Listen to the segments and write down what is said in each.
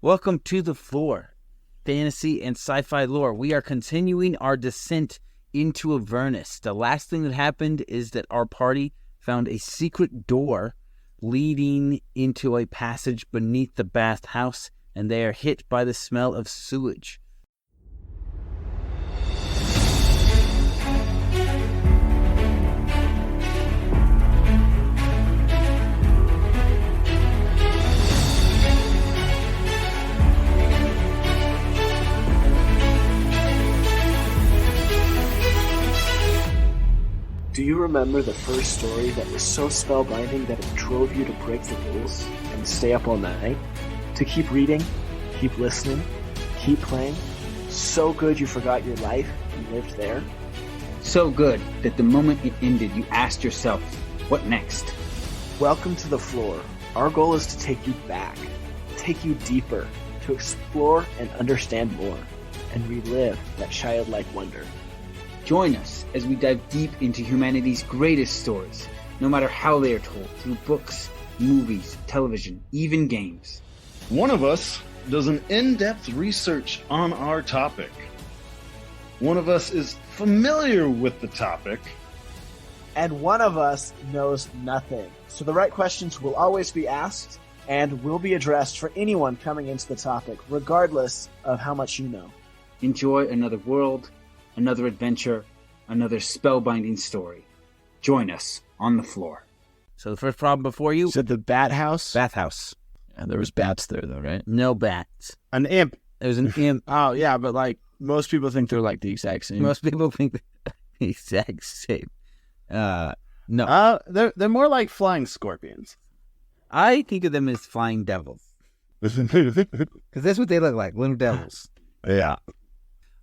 Welcome to the Flore, fantasy and sci-fi lore. We are continuing our descent into Avernus. The last thing that happened is that our party found a secret door leading into a passage beneath the bathhouse, and they are hit by the smell of sewage. Do you remember the first story that was so spellbinding that it drove you to break the rules and stay up all night? To keep reading, keep listening, keep playing? So good you forgot your life and lived there? So good that the moment it ended, you asked yourself, what next? Welcome to the Flore. Our goal is to take you back, take you deeper, to explore and understand more, and relive that childlike wonder. Join us as we dive deep into humanity's greatest stories, no matter how they are told, through books, movies, television, even games. One of us does an in-depth research on our topic. One of us is familiar with the topic. And one of us knows nothing. So the right questions will always be asked and will be addressed for anyone coming into the topic, regardless of how much you know. Enjoy another world, another adventure, another spellbinding story. Join us on the Flore. So the first problem before you... Said the bat house? Bathhouse. And there was bats there, though, right? No bats. An imp. There's an imp. Oh, yeah, but like most people think they're like the exact same. Most people think they're the exact same. No. They're more like flying scorpions. I think of them as flying devils. Because that's what they look like, little devils. Yeah.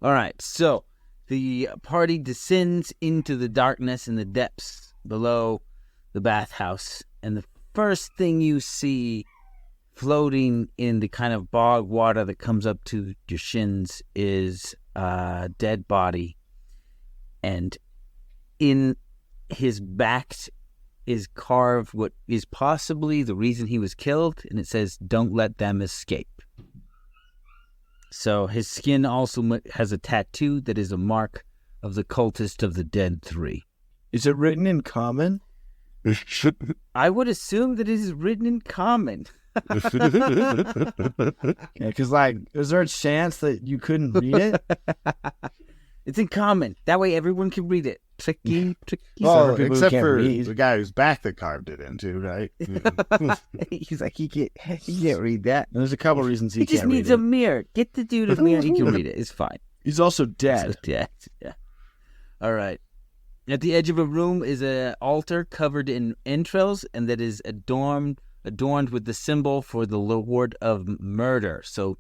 All right, so the party descends into the darkness in the depths below the bathhouse, and the first thing you see floating in the kind of bog water that comes up to your shins is a dead body, and in his back is carved what is possibly the reason he was killed, and it says, "Don't let them escape." So his skin also has a tattoo that is a mark of the cultist of the Dead Three. Is it written in common? I would assume that it is written in common. Yeah, because like, is there a chance that you couldn't read it? It's in common. That way everyone can read it. Tricky. Well, people who except can't for read. the guy whose back they carved it into, right? He's like, he can't read that. And there's a couple reasons He just can't needs read a mirror. Get the dude a mirror. He can read it. It's fine. He's also dead. Yeah. All right. At the edge of a room is an altar covered in entrails, and that is adorned with the symbol for the Lord of Murder. So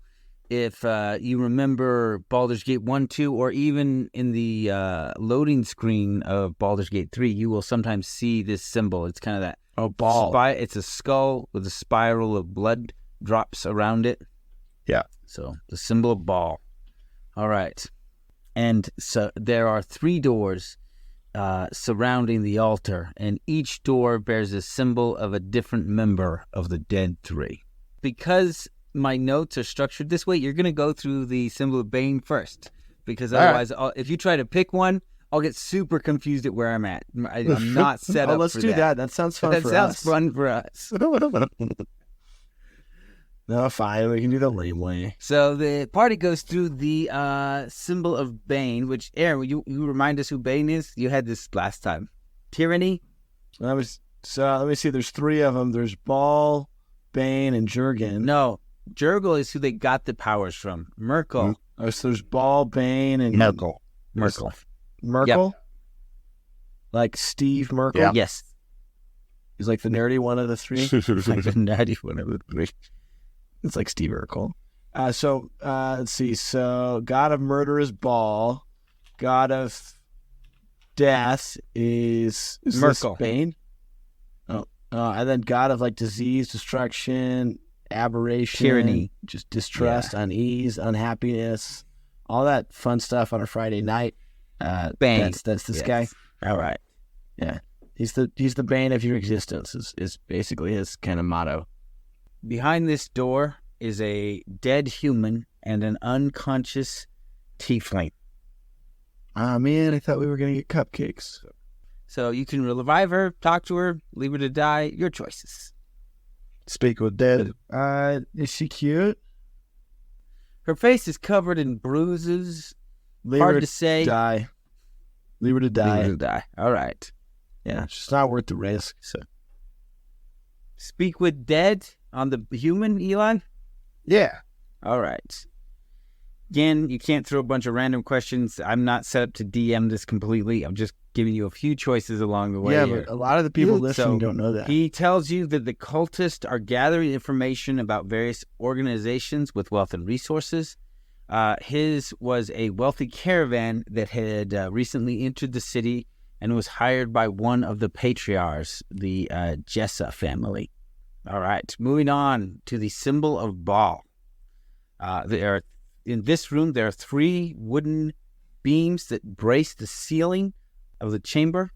if you remember Baldur's Gate 1, 2, or even in the loading screen of Baldur's Gate 3, you will sometimes see this symbol. It's kind of that ball. It's a skull with a spiral of blood drops around it. Yeah. So the symbol of ball. All right. And so there are 3 doors surrounding the altar, and each door bears a symbol of a different member of the Dead Three. Because my notes are structured this way, you're going to go through the symbol of Bane first, because otherwise, if you try to pick one, I'll get super confused at where I'm at. I'm not set up let's for do that. That sounds fun That for sounds us. fun for us. No, fine. We can do the lame way. So the party goes through the symbol of Bane, which, Aaron, you remind us who Bane is? You had this last time. Tyranny? Let me see. There's 3 of them. There's Ball, Bane, and Jurgen. No. Jurgle is who they got the powers from. Merkel. Oh, so there's Ball, Bane, and Merkel. Merkel? Yep. Like Steve Merkel? Yeah. Yes. He's like the nerdy one of the 3. Like the nerdy one of the 3. It's like Steve Urkel. Let's see. So, God of Murder is Ball. God of Death is Merkel. Bane. Oh, and then God of like disease, destruction, aberration, Tyranny, just distrust, unease, unhappiness, all that fun stuff on a Friday night. Bane. That's this guy. All right. Yeah. He's the bane of your existence is basically his kind of motto. Behind this door is a dead human and an unconscious tiefling. Ah, man, I thought we were going to get cupcakes. So you can revive her, talk to her, leave her to die. Your choices. Speak with dead. Is she cute? Her face is covered in bruises. Leave Hard her to say. Die. Leave her to Leave die. her to die. All right. Yeah, she's not worth the risk. So Speak with dead on the human, Eli? Yeah. All right. Again, you can't throw a bunch of random questions. I'm not set up to DM this completely. I'm just giving you a few choices along the way. yeah, here. but a lot of the people listening So, don't know that. He tells you that the cultists are gathering information about various organizations with wealth and resources. His was a wealthy caravan that had recently entered the city and was hired by one of the patriarchs, the Jessa family. All right, moving on to the symbol of Baal. In this room, there are 3 wooden beams that brace the ceiling of the chamber,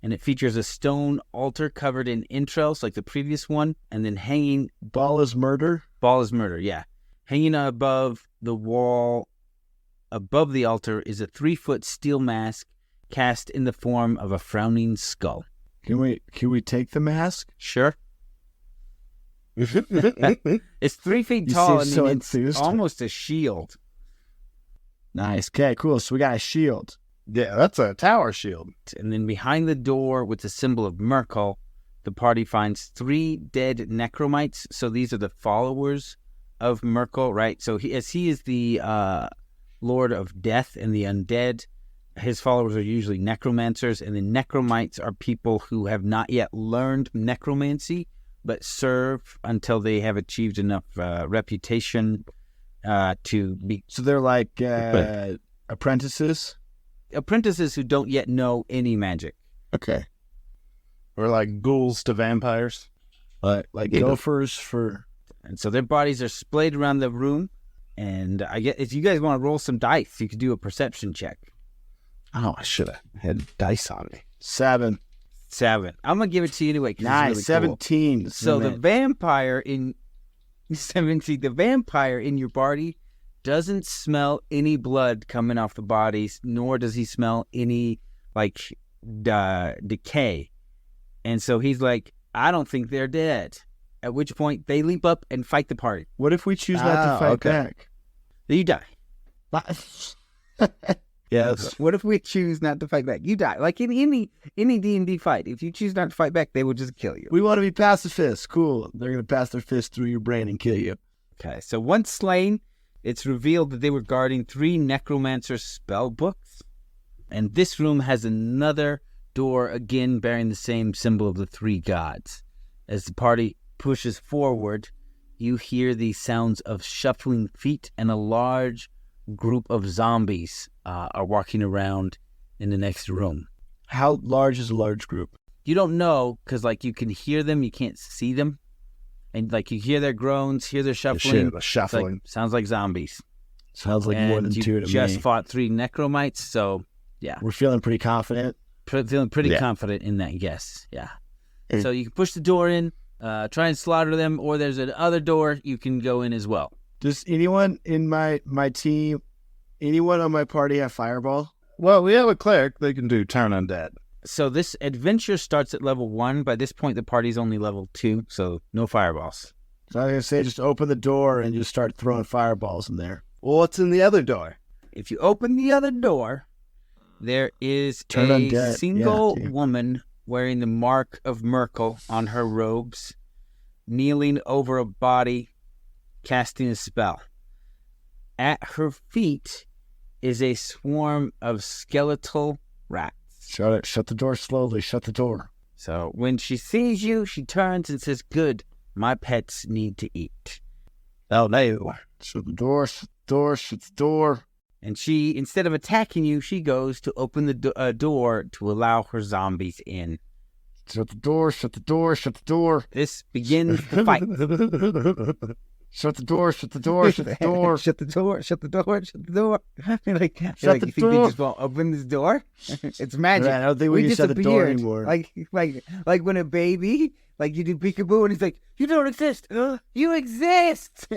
and it features a stone altar covered in entrails like the previous one, and then hanging... Baal is murder? Baal is murder, yeah. Hanging above the wall, above the altar, is a 3-foot steel mask cast in the form of a frowning skull. Can we take the mask? Sure. It's 3 feet You tall. seem so it's enthused. almost a shield. Nice. Okay, cool. So we got a shield. Yeah, that's a tower shield. And then behind the door with the symbol of Merkel, the party finds 3 dead necromites. So these are the followers of Merkel, right? So as he is the Lord of Death and the Undead, his followers are usually necromancers. And the necromites are people who have not yet learned necromancy, but serve until they have achieved enough reputation to be... So they're like apprentices? apprentices who don't yet know any magic. Okay. Or like ghouls to vampires. Like gophers for... And so their bodies are splayed around the room. And I guess if you guys want to roll some dice, you could do a perception check. Oh, I should have had dice on me. 7. 7. I'm going to give it to you anyway. 'Cause Nice. it's really cool. 17. So the vampire in 17, the vampire in your body doesn't smell any blood coming off the bodies, nor does he smell any decay. And so he's like, I don't think they're dead. At which point they leap up and fight the party. What if we choose not to fight back? Then you die. Yes. What if we choose not to fight back? You die. Like in any D&D fight, if you choose not to fight back, they will just kill you. We want to be pacifists. Cool. They're going to pass their fist through your brain and kill you. Okay, so once slain, it's revealed that they were guarding 3 necromancer spell books. And this room has another door, again bearing the same symbol of the 3 gods. As the party pushes forward, you hear the sounds of shuffling feet, and a large group of zombies are walking around in the next room. How large is a large group? You don't know, because you can hear them, you can't see them. And you hear their groans, hear their shuffling. The shuffling. Sounds like zombies. Sounds like more than 2 to me. Just fought 3 necromites, so yeah. We're feeling pretty confident. Feeling pretty confident in that guess, yeah. So you can push the door in, try and slaughter them, or there's another door you can go in as well. Does anyone in my team, anyone on my party have fireball? Well, we have a cleric. They can do turn undead. So this adventure starts at level 1. By this point, the party's only level 2, so no fireballs. So I was going to say just open the door and just start throwing fireballs in there. Well, what's in the other door? If you open the other door, there is Turn a undead. single Yeah, woman wearing the mark of Merkel on her robes, kneeling over a body, casting a spell. At her feet is a swarm of skeletal rats. Shut it. Shut the door slowly. Shut the door. So when she sees you, she turns and says, "Good, my pets need to eat." Oh, no. Shut the door. Shut the door. Shut the door. And she, instead of attacking you, she goes to open the door to allow her zombies in. Shut the door. Shut the door. Shut the door. This begins the fight. Shut the door, shut the door, shut the door. Shut the door, shut the door, shut the door. You're like, Shut you the think door. they just won't open this door? It's magic. I don't think we can shut the door disappeared. anymore. Like when a baby, like you do peekaboo and he's like, you don't exist. You exist.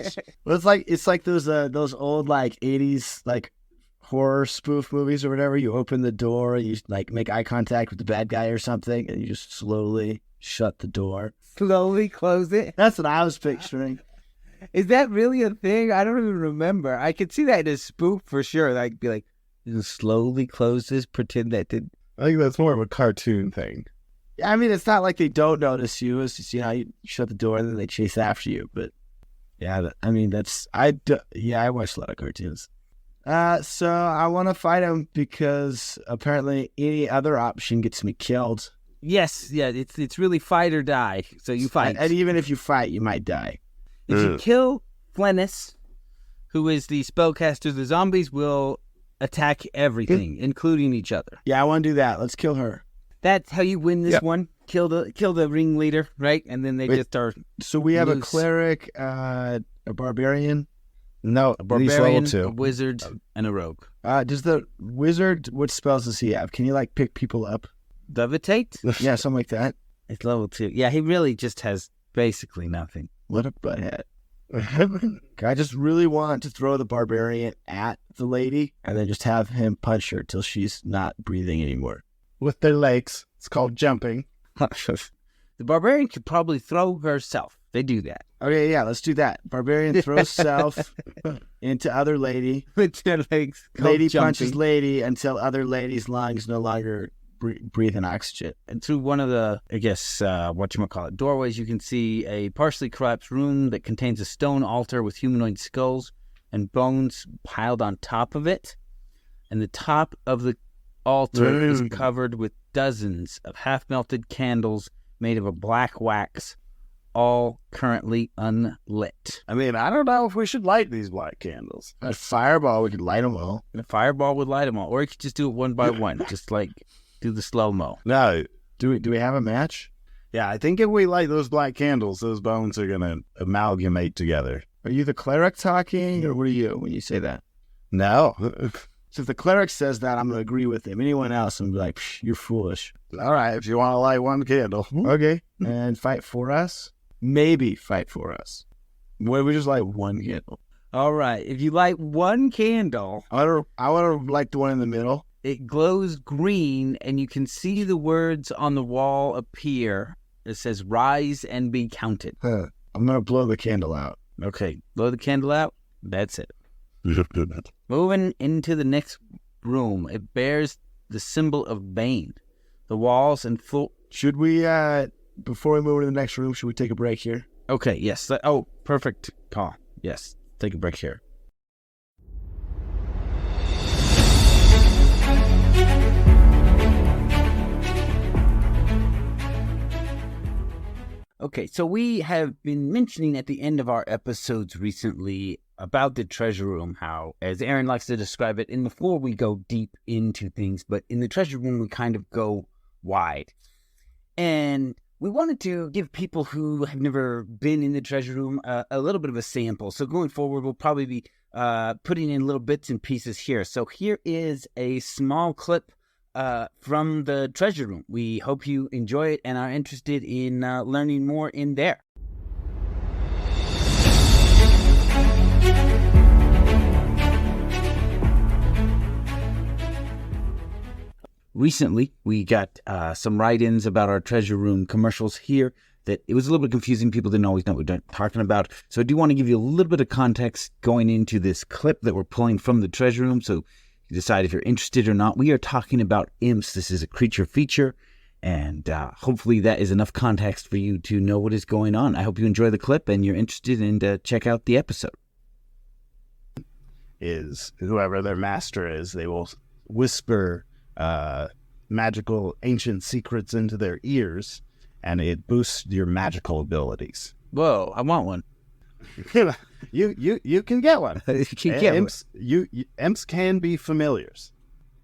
Well, it's like those old like 80s like horror spoof movies or whatever. You open the door, you like make eye contact with the bad guy or something, and you just slowly shut the door. Slowly close it. That's what I was picturing. Is that really a thing? I don't even remember. I could see that in a spoof for sure. Like, be like, you slowly close this, pretend that did. I think that's more of a cartoon thing. I mean, it's not like they don't notice you. It's just, you shut the door and then they chase after you. But yeah, I mean, I watch a lot of cartoons. So I want to fight him because apparently any other option gets me killed. Yes, yeah, it's really fight or die. So you fight. And even if you fight, you might die. If you kill Flennis, who is the spellcaster, the zombies will attack everything, including each other. Yeah, I want to do that. Let's kill her. That's how you win this Yep. one. Kill the ringleader, right? And then they just are So we have a loose. cleric, a barbarian. No, a he's level barbarian, a 2. wizard, and a rogue. Does the wizard, what spells does he have? Can he like pick people up? Levitate? Yeah, something like that. It's level 2. Yeah, he really just has basically nothing. What a butthead. I just really want to throw the barbarian at the lady and then just have him punch her till she's not breathing anymore. With their legs. It's called jumping. The barbarian could probably throw herself. They do that. Okay, yeah, let's do that. Barbarian throws self into other lady. With their legs. Lady jumping. punches lady until other lady's lungs no longer breathe in oxygen. And through one of the, doorways, you can see a partially collapsed room that contains a stone altar with humanoid skulls and bones piled on top of it. And the top of the altar is covered with dozens of half-melted candles made of a black wax, all currently unlit. I mean, I don't know if we should light these black candles. A fireball, we could light them all. And a fireball would light them all. Or you could just do it one by one, just like do the slow-mo. No. Do we have a match? Yeah, I think if we light those black candles, those bones are going to amalgamate together. Are you the cleric talking, or what are you when you say that? No. So if the cleric says that, I'm going to agree with him. Anyone else, I'm like, you're foolish. All right, if you want to light one candle. Okay. And fight for us? Maybe fight for us. What if we just light one candle? All right. If you light one candle, I want to light the one in the middle. it glows green, and you can see the words on the wall appear. It says, "Rise and be counted." I'm going to blow the candle out. Okay, blow the candle out. That's it. Moving into the next room, it bears the symbol of Bane. The walls and floor. Should we, before we move to the next room, should we take a break here? Okay, yes. Perfect call. Yes, take a break here. Okay, so we have been mentioning at the end of our episodes recently about the treasure room, how, as Aaron likes to describe it, in the floor we go deep into things, but in the treasure room we kind of go wide. And we wanted to give people who have never been in the treasure room a little bit of a sample. So going forward, we'll probably be putting in little bits and pieces here. So here is a small clip from the treasure room. We hope you enjoy it and are interested in learning more in there. Recently, we got some write-ins about our treasure room commercials here that it was a little bit confusing. People didn't always know what we're talking about. So I do want to give you a little bit of context going into this clip that we're pulling from the treasure room. So you decide if you're interested or not. We are talking about imps. This is a creature feature. And hopefully that is enough context for you to know what is going on. I hope you enjoy the clip and you're interested in check out the episode. Is whoever their master is, they will whisper magical ancient secrets into their ears, and it boosts your magical abilities. Whoa, I want one. You can get one. You can get imps, imps can be familiars.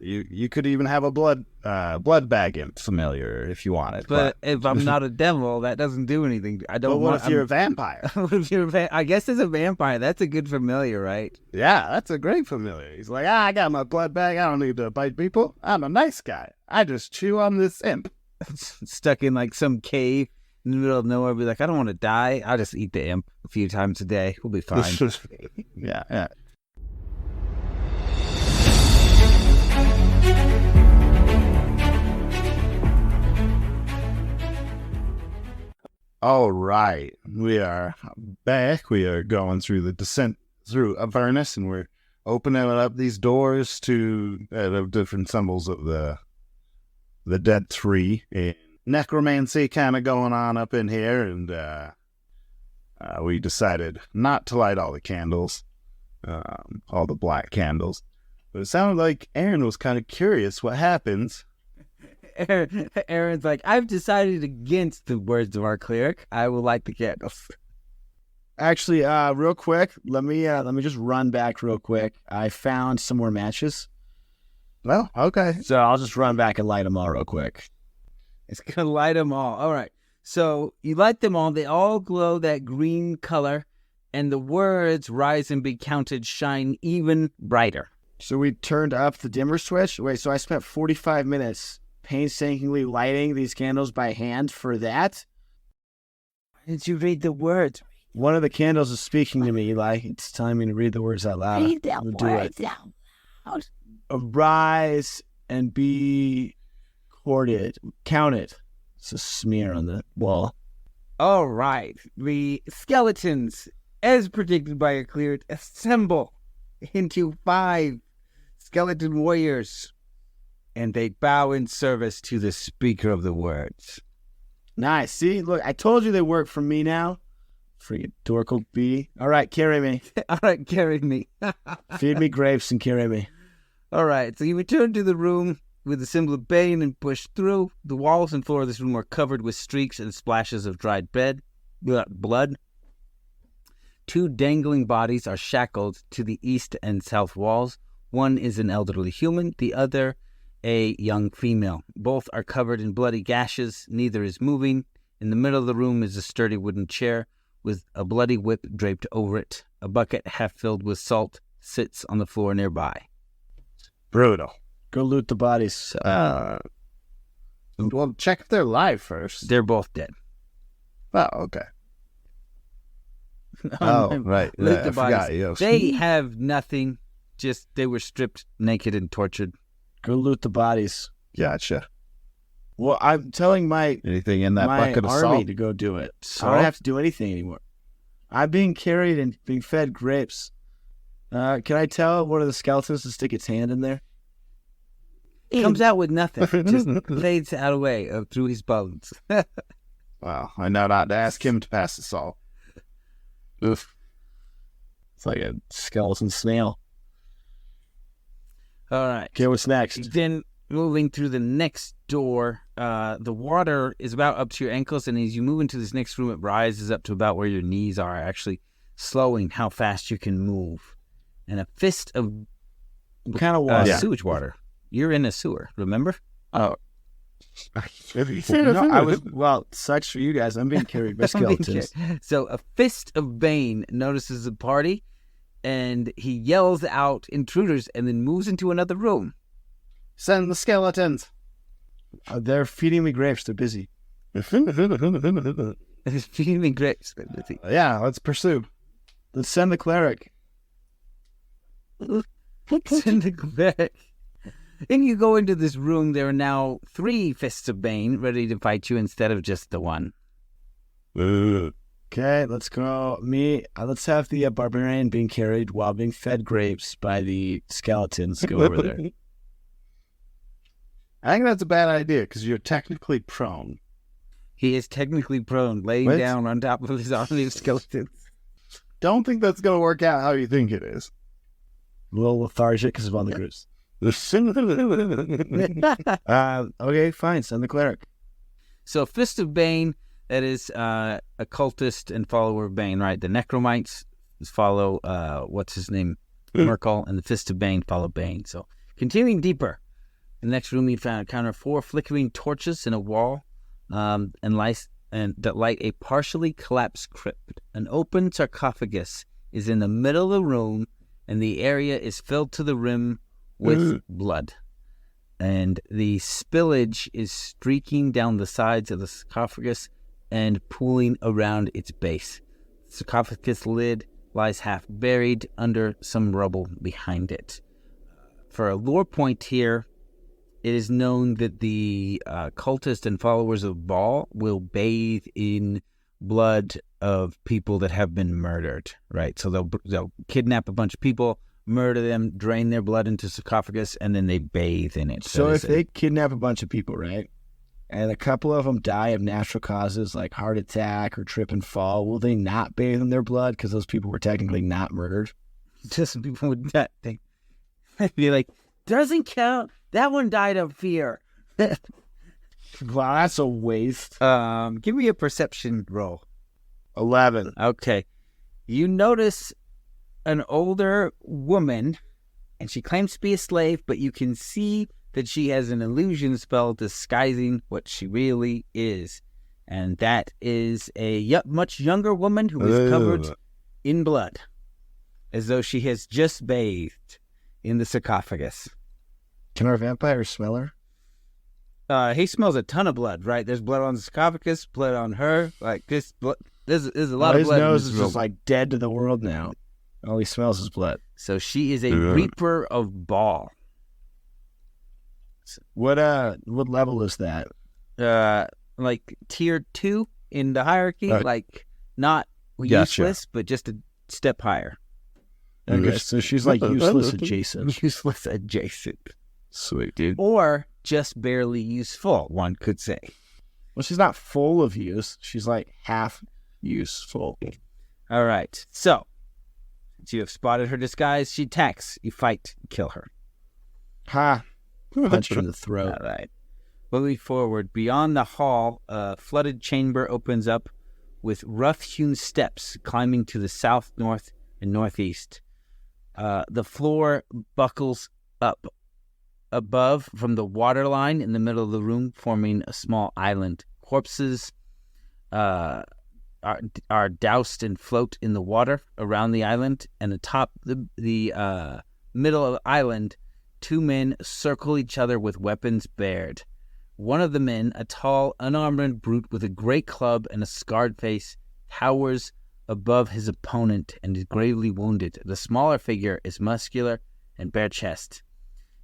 You could even have a blood bag imp familiar if you wanted. But if I'm not a devil, that doesn't do anything. I don't. But what if you're a vampire? What if you're I guess as a vampire, that's a good familiar, right? Yeah, that's a great familiar. He's like, I got my blood bag. I don't need to bite people. I'm a nice guy. I just chew on this imp. Stuck in like some cave in the middle of nowhere, be like, I don't want to die. I'll just eat the imp a few times a day. We'll be fine. Yeah. All right, we are back. We are going through the descent through Avernus, and we're opening up these doors to different symbols of the dead tree. And necromancy kind of going on up in here, and we decided not to light all the candles, all the black candles. But it sounded like Aaron was kind of curious what happens. Aaron's like, I've decided against the words of our cleric. I will light the candles. Actually, real quick, let me just run back real quick. I found some more matches, Well, okay. so I'll just run back and light them all real quick. It's going to light them all. All right. So you light them all. They all glow that green color, and the words rise and be counted shine even brighter. So we turned up the dimmer switch. Wait, so I spent 45 minutes painstakingly lighting these candles by hand for that? Why did you read the words? One of the candles is speaking to me, Eli. It's telling me to read the words out loud. Read the I'm gonna words do it. out loud. Arise and be counted. It's a smear on the wall. All right. The skeletons, as predicted by a cleric, assemble into 5 skeleton warriors, and they bow in service to the speaker of the words. Nice. See, look, I told you they work for me now. Freaking dorkle bee. All right, carry me. All right, carry me. Feed me grapes and carry me. All right, so you return to the room with the symbol of Bane and push through. The walls and floor of this room are covered with streaks and splashes of dried blood. 2 dangling bodies are shackled to the east and south walls. One is an elderly human, the other a young female. Both are covered in bloody gashes. Neither is moving. In the middle of the room is a sturdy wooden chair with a bloody whip draped over it. A bucket half filled with salt sits on the floor nearby. Brutal. Go loot the bodies. Well, check if they're alive first. They're both dead. Oh, okay. Oh, right. Loot Yeah, the I forgot. bodies. Yes. They have nothing. Just they were stripped naked and tortured. Go loot the bodies. Gotcha. Well, I'm telling my Anything in that my bucket of army salt? to go do it. I Salt? don't have to do anything anymore. I'm being carried and being fed grapes. Can I tell one of the skeletons to stick its hand in there? Comes out with nothing. Just fades out away through his bones. Well, I know not to ask him to pass the salt. Oof. It's like a skeleton snail. All right. Okay, what's next? Then moving through the next door, the water is about up to your ankles, and as you move into this next room, it rises up to about where your knees are, actually slowing how fast you can move. And a fist of What kind of water? sewage water. You're in a sewer, remember? Oh. No, I was, well, sucks for you guys. I'm being carried by skeletons. So a fist of Bane notices the party, and he yells out intruders and then moves into another room. Send the skeletons. They're feeding me grapes. They're busy. He's feeding me grapes. Yeah, let's pursue. Let's send the cleric. Send the cleric. And you go into this room. There are now 3 fists of Bane ready to fight you instead of just the one. Okay, let's go. Let's have the barbarian being carried while being fed grapes by the skeletons go over there. I think that's a bad idea because you're technically prone. He is technically prone, laying What? down on top of his army of skeletons. Don't think that's going to work out how you think it is. A little lethargic because of all the grapes. Okay, fine. Send the cleric. So Fist of Bane, that is a cultist and follower of Bane, right? The Necromites follow, what's his name? Merkel, and the Fist of Bane follow Bane. So continuing deeper, In the next room, you encounter 4 flickering torches in a wall, and that light a partially collapsed crypt. An open sarcophagus is in the middle of the room, and the area is filled to the rim with blood. And the spillage is streaking down the sides of the sarcophagus and pooling around its base. The sarcophagus lid lies half buried under some rubble behind it. For a lore point here, it is known that the cultists and followers of Baal will bathe in blood of people that have been murdered, right? So they'll kidnap a bunch of people, murder them, drain their blood into sarcophagus, and then they bathe in it. So if they kidnap a bunch of people, right, and a couple of them die of natural causes like heart attack or trip and fall, will they not bathe in their blood because those people were technically not murdered? Just people would not think. They'd be like, doesn't count. That one died of fear. Wow, that's a waste. Give me a perception roll. 11. Okay. You notice an older woman, and she claims to be a slave, but you can see that she has an illusion spell disguising what she really is. And that is a much younger woman who is covered in blood, as though she has just bathed in the sarcophagus. Can our vampire smell her? He smells a ton of blood, right? There's blood on the sarcophagus, blood on her. Like this, blood, there's a lot of blood. His nose is just like dead to the world now. All he smells is blood. So she is a reaper of Baal. What level is that? Like tier 2 in the hierarchy, like not useless, but just a step higher. Okay, so she's like useless adjacent. Useless adjacent. Sweet, dude. Or just barely useful, one could say. Well, she's not full of use. She's like half useful. All right. So, since you have spotted her disguise, she attacks. You fight, kill her. Ha! Punch her in the throat. All right. Moving forward, beyond the hall, a flooded chamber opens up with rough-hewn steps climbing to the south, north, and northeast. The floor buckles up above from the water line in the middle of the room, forming a small island. Corpses are doused and float in the water around the island, and atop the middle of the island, 2 men circle each other with weapons bared. One of the men, a tall, unarmed brute with a great club and a scarred face, towers above his opponent and is gravely wounded. The smaller figure is muscular and bare chest.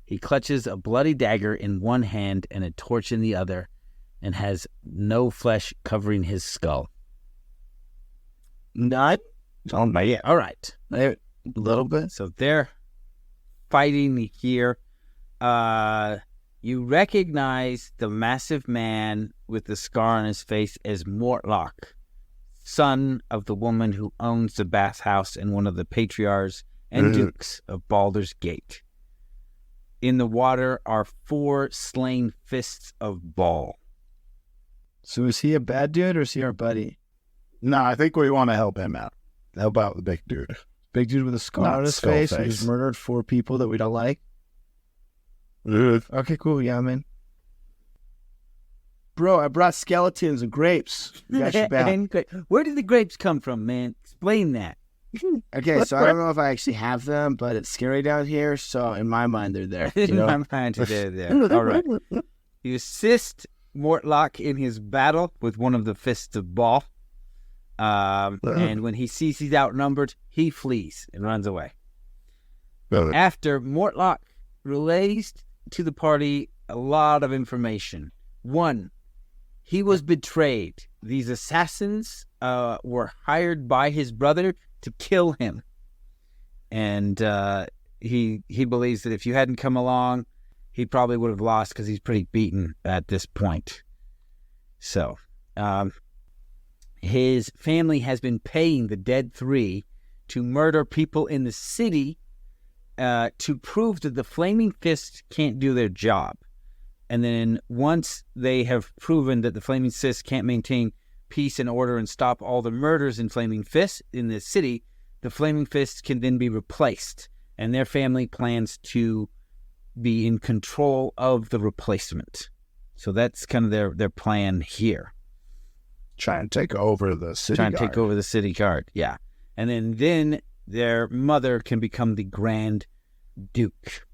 He clutches a bloody dagger in one hand and a torch in the other, and has no flesh covering his skull. Not? All right. A little bit. So they're fighting here. You recognize the massive man with the scar on his face as Mortlock, son of the woman who owns the bathhouse and one of the patriarchs and dukes of Baldur's Gate. In the water are 4 slain fists of Baal. So is he a bad dude or is he our buddy? No, I think we want to help him out. Help out the big dude. Big dude with a scar on his face who's murdered 4 people that we don't like? Okay, cool. Yeah, man. Bro, I brought skeletons and grapes. You got your back. Where did the grapes come from, man? Explain that. Okay, so I don't know if I actually have them, but it's scary down here, so in my mind, they're there. You know? In my mind, they're there. All right. You assist Mortlock in his battle with one of the fists of Baal. And when he sees he's outnumbered, he flees and runs away. After, Mortlock relays to the party a lot of information. 1, he was betrayed. These assassins were hired by his brother to kill him. And he believes that if you hadn't come along, he probably would have lost because he's pretty beaten at this point. So, his family has been paying the dead 3 to murder people in the city to prove that the Flaming Fists can't do their job. And then once they have proven that the Flaming Fists can't maintain peace and order and stop all the murders in Flaming Fists in the city, the Flaming Fists can then be replaced. And their family plans to be in control of the replacement. So that's kind of their plan here. Try and take over the city Trying guard. to take over the city guard, yeah. And then their mother can become the Grand Duke.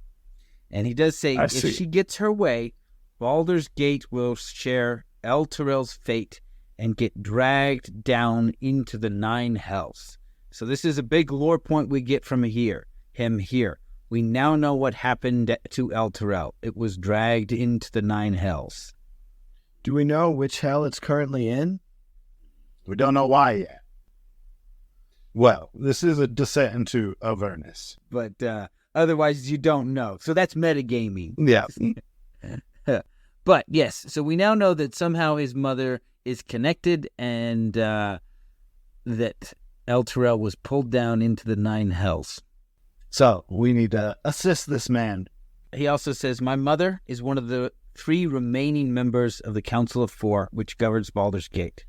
And he does say, if she gets her way, Baldur's Gate will share Elturel's fate and get dragged down into the 9 hells. So this is a big lore point we get from him here. We now know what happened to Elturel. It was dragged into the 9 hells. Do we know which hell it's currently in? We don't know why yet. Well, this is a descent into Avernus. But otherwise, you don't know. So that's metagaming. Yeah. But yes, so we now know that somehow his mother is connected and that Elturel was pulled down into the 9 hells. So we need to assist this man. He also says, my mother is one of the 3 remaining members of the Council of 4, which governs Baldur's Gate.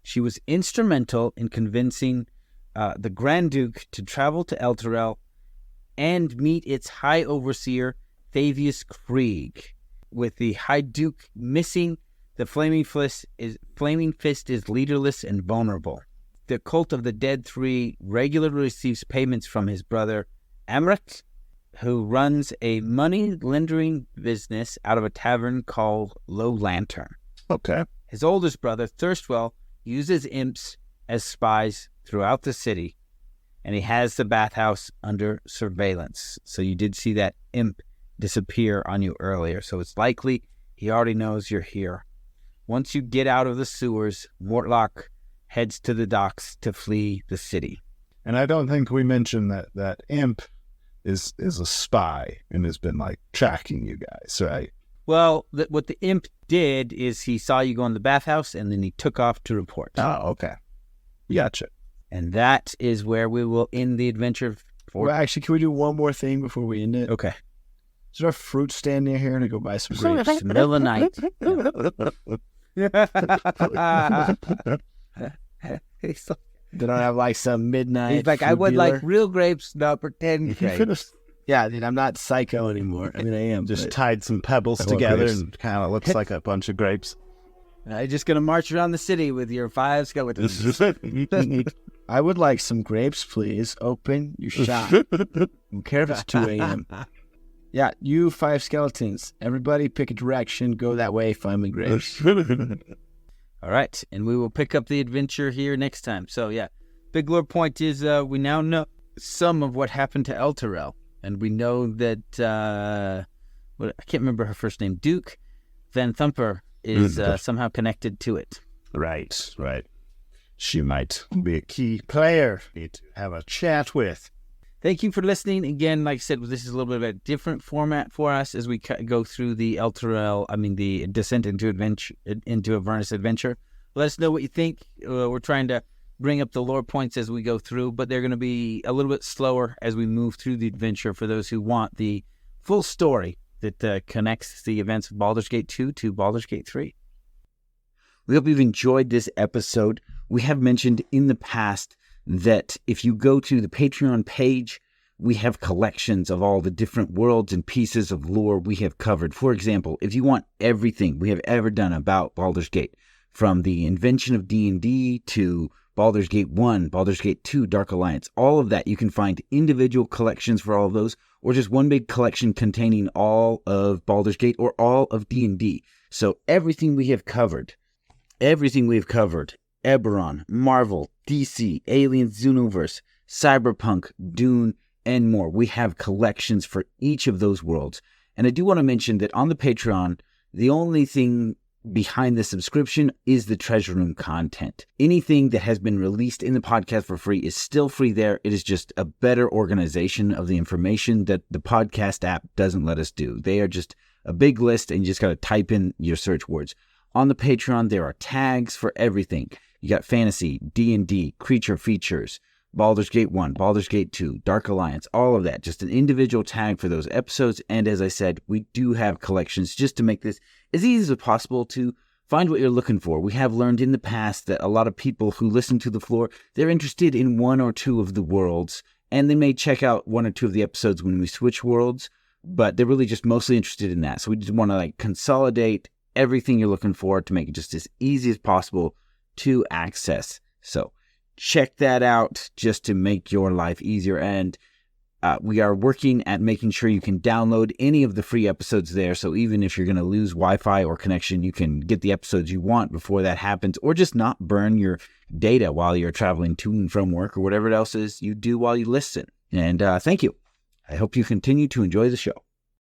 She was instrumental in convincing the Grand Duke to travel to Elturel and meet its High Overseer, Thavius Krieg. With the High Duke missing, the Flaming Fist is leaderless and vulnerable. The Cult of the Dead 3 regularly receives payments from his brother Amrek, who runs a money-lending business out of a tavern called Low Lantern. Okay. His oldest brother, Thirstwell, uses imps as spies throughout the city, and he has the bathhouse under surveillance. So you did see that imp disappear on you earlier, so it's likely he already knows you're here. Once you get out of the sewers, Mortlock heads to the docks to flee the city. And I don't think we mentioned that imp is a spy and has been, like, tracking you guys, right? Well, what the imp did is he saw you go in the bathhouse, and then he took off to report. Oh, okay. Gotcha. And that is where we will end the adventure. Well, actually, can we do one more thing before we end it? Okay. Is there a fruit stand near here to go buy some grapes? It's the middle of the night. They don't have like some midnight. He's like, I fruit would dealer? like real grapes, not pretend grapes. Yeah, dude, I'm not psycho anymore. I mean, I am. Just but tied some pebbles I want together grapes. and kind of looks like a bunch of grapes. I'm just gonna march around the city with your 5 skeletons. I would like some grapes, please. Open your shop. I don't care if it's 2 a.m. Yeah, you 5 skeletons. Everybody pick a direction. Go that way. Find me grapes. All right, and we will pick up the adventure here next time. So yeah, big lore point is we now know some of what happened to Elturel, and we know that I can't remember her first name. Duke Vanthumpur is somehow connected to it. Right. She might be a key player. Need to have a chat with. Thank you for listening. Again, like I said, this is a little bit of a different format for us as we go through the the Descent into Avernus adventure. Let us know what you think. We're trying to bring up the lore points as we go through, but they're going to be a little bit slower as we move through the adventure for those who want the full story that connects the events of Baldur's Gate 2 to Baldur's Gate 3. We hope you've enjoyed this episode. We have mentioned in the past that if you go to the Patreon page, we have collections of all the different worlds and pieces of lore we have covered. For example, if you want everything we have ever done about Baldur's Gate, from the invention of D&D to Baldur's Gate 1, Baldur's Gate 2, Dark Alliance, all of that, you can find individual collections for all of those, or just one big collection containing all of Baldur's Gate or all of D&D. So everything we have covered, Eberron, Marvel, DC, Aliens, Xenoverse, Cyberpunk, Dune, and more. We have collections for each of those worlds. And I do want to mention that on the Patreon, the only thing behind the subscription is the Treasure Room content. Anything that has been released in the podcast for free is still free there. It is just a better organization of the information that the podcast app doesn't let us do. They are just a big list, and you just got to type in your search words. On the Patreon, there are tags for everything. You got fantasy, D&D, creature features, Baldur's Gate 1, Baldur's Gate 2, Dark Alliance, all of that. Just an individual tag for those episodes. And as I said, we do have collections just to make this as easy as possible to find what you're looking for. We have learned in the past that a lot of people who listen to The Flore, they're interested in 1 or 2 of the worlds, and they may check out 1 or 2 of the episodes when we switch worlds. but they're really just mostly interested in that. So we just want to consolidate everything you're looking for to make it just as easy as possible to access. So check that out just to make your life easier. And we are working at making sure you can download any of the free episodes there. So even if you're going to lose Wi-Fi or connection, you can get the episodes you want before that happens, or just not burn your data while you're traveling to and from work or whatever else is you do while you listen. And thank you. I hope you continue to enjoy the show.